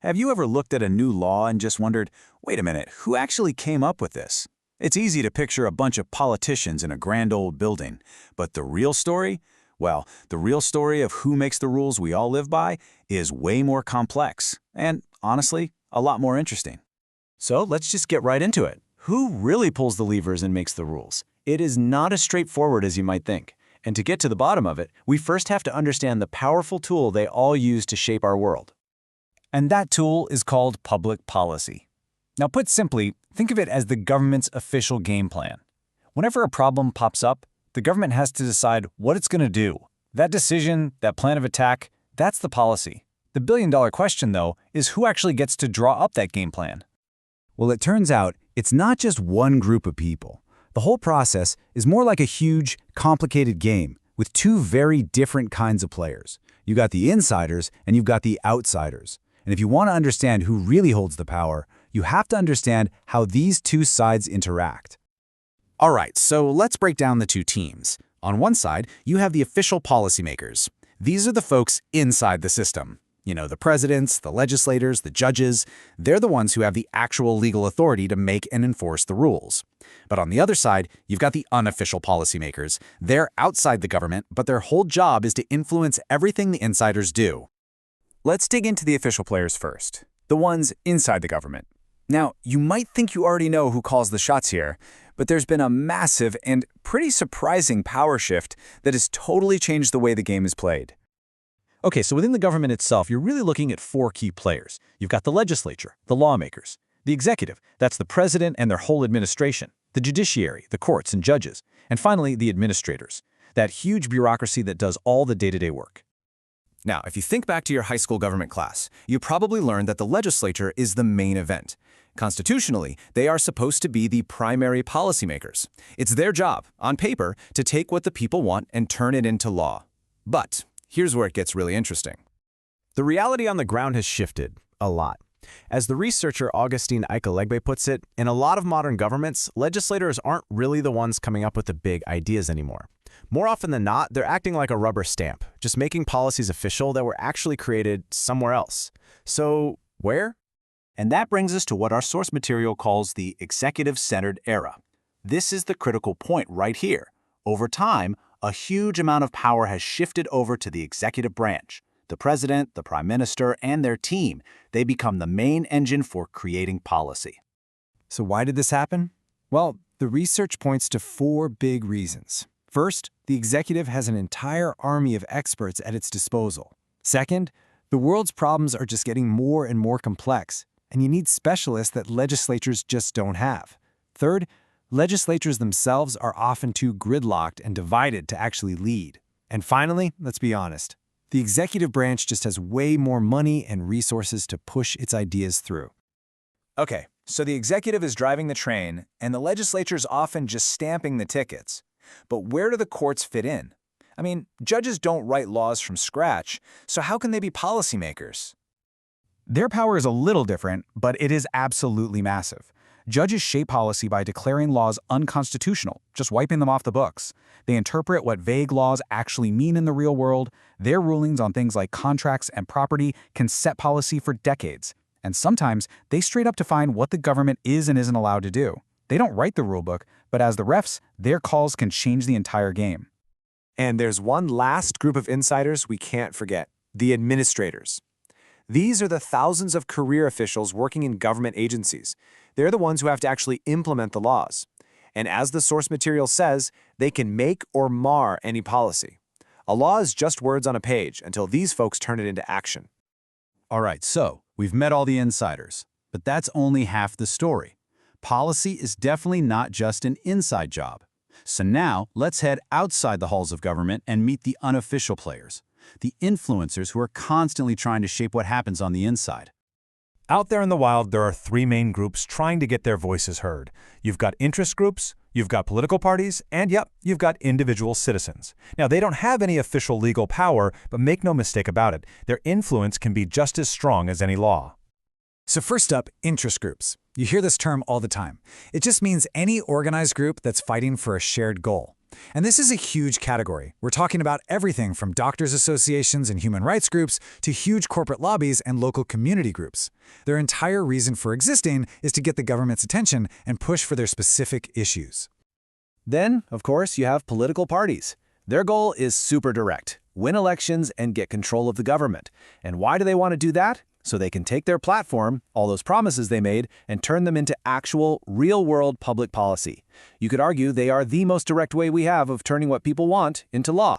Have you ever looked at a new law and just wondered, wait a minute, who actually came up with this? It's easy to picture a bunch of politicians in a grand old building, but the real story? Well, the real story of who makes the rules we all live by is way more complex and, honestly, a lot more interesting. So let's just get right into it. Who really pulls the levers and makes the rules? It is not as straightforward as you might think. And to get to the bottom of it, we first have to understand the powerful tool they all use to shape our world. And that tool is called public policy. Now, put simply, think of it as the government's official game plan. Whenever a problem pops up, the government has to decide what it's going to do. That decision, that plan of attack, that's the policy. The billion-dollar question, though, is who actually gets to draw up that game plan? Well, it turns out it's not just one group of people. The whole process is more like a huge, complicated game with two very different kinds of players. You've got the insiders and you've got the outsiders. And if you want to understand who really holds the power, you have to understand how these two sides interact. All right, so let's break down the two teams. On one side, you have the official policymakers. These are the folks inside the system. You know, the presidents, the legislators, the judges. They're the ones who have the actual legal authority to make and enforce the rules. But on the other side, you've got the unofficial policymakers. They're outside the government, but their whole job is to influence everything the insiders do. Let's dig into the official players first, the ones inside the government. Now, you might think you already know who calls the shots here, but there's been a massive and pretty surprising power shift that has totally changed the way the game is played. Okay, so within the government itself, you're really looking at four key players. You've got the legislature, the lawmakers, the executive, that's the president and their whole administration, the judiciary, the courts and judges, and finally, the administrators, that huge bureaucracy that does all the day-to-day work. Now, if you think back to your high school government class, you probably learned that the legislature is the main event. Constitutionally, they are supposed to be the primary policymakers. It's their job, on paper, to take what the people want and turn it into law. But here's where it gets really interesting. The reality on the ground has shifted a lot. As the researcher Augustine Eikelegbe puts it, in a lot of modern governments, legislators aren't really the ones coming up with the big ideas anymore. More often than not, they're acting like a rubber stamp, just making policies official that were actually created somewhere else. So, where? And that brings us to what our source material calls the executive-centered era. This is the critical point right here. Over time, a huge amount of power has shifted over to the executive branch. The president, the prime minister, and their team, they become the main engine for creating policy. So why did this happen? Well, the research points to four big reasons. First, the executive has an entire army of experts at its disposal. Second, the world's problems are just getting more and more complex, and you need specialists that legislatures just don't have. Third, legislatures themselves are often too gridlocked and divided to actually lead. And finally, let's be honest, the executive branch just has way more money and resources to push its ideas through. Okay, so the executive is driving the train, and the legislature's often just stamping the tickets. But where do the courts fit in? I mean, judges don't write laws from scratch, so how can they be policymakers? Their power is a little different, but it is absolutely massive. Judges shape policy by declaring laws unconstitutional, just wiping them off the books. They interpret what vague laws actually mean in the real world. Their rulings on things like contracts and property can set policy for decades. And sometimes, they straight up define what the government is and isn't allowed to do. They don't write the rulebook, but as the refs, their calls can change the entire game. And there's one last group of insiders we can't forget, the administrators. These are the thousands of career officials working in government agencies. They're the ones who have to actually implement the laws. And as the source material says, they can make or mar any policy. A law is just words on a page until these folks turn it into action. All right, so we've met all the insiders, but that's only half the story. Policy is definitely not just an inside job. So now, let's head outside the halls of government and meet the unofficial players, the influencers who are constantly trying to shape what happens on the inside. Out there in the wild, there are three main groups trying to get their voices heard. You've got interest groups, you've got political parties, and yep, you've got individual citizens. Now, they don't have any official legal power, but make no mistake about it, their influence can be just as strong as any law. So first up, interest groups. You hear this term all the time. It just means any organized group that's fighting for a shared goal. And this is a huge category. We're talking about everything from doctors' associations and human rights groups to huge corporate lobbies and local community groups. Their entire reason for existing is to get the government's attention and push for their specific issues. Then, of course, you have political parties. Their goal is super direct: win elections and get control of the government. And why do they want to do that? So they can take their platform, all those promises they made, and turn them into actual, real-world public policy. You could argue they are the most direct way we have of turning what people want into law.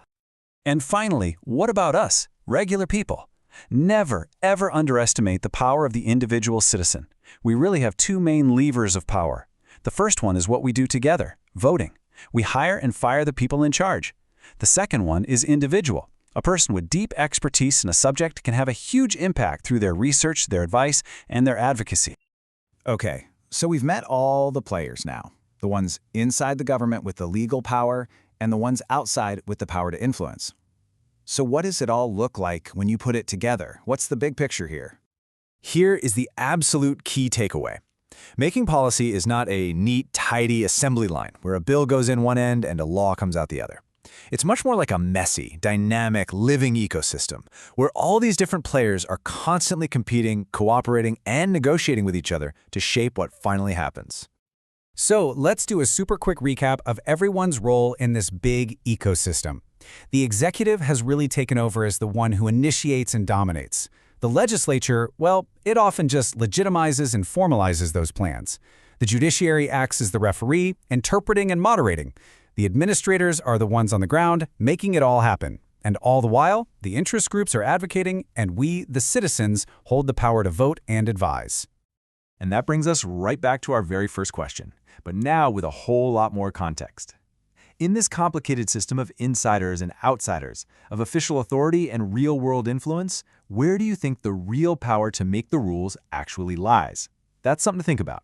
And finally, what about us, regular people? Never, ever underestimate the power of the individual citizen. We really have two main levers of power. The first one is what we do together, voting. We hire and fire the people in charge. The second one is individual. A person with deep expertise in a subject can have a huge impact through their research, their advice, and their advocacy. Okay, so we've met all the players now. The ones inside the government with the legal power and the ones outside with the power to influence. So what does it all look like when you put it together? What's the big picture here? Here is the absolute key takeaway. Making policy is not a neat, tidy assembly line where a bill goes in one end and a law comes out the other. It's much more like a messy, dynamic, living ecosystem where all these different players are constantly competing, cooperating, and negotiating with each other to shape what finally happens. So let's do a super quick recap of everyone's role in this big ecosystem. The executive has really taken over as the one who initiates and dominates. The legislature, well, it often just legitimizes and formalizes those plans. The judiciary acts as the referee, interpreting and moderating. The administrators are the ones on the ground, making it all happen. And all the while, the interest groups are advocating, and we, the citizens, hold the power to vote and advise. And that brings us right back to our very first question, but now with a whole lot more context. In this complicated system of insiders and outsiders, of official authority and real-world influence, where do you think the real power to make the rules actually lies? That's something to think about.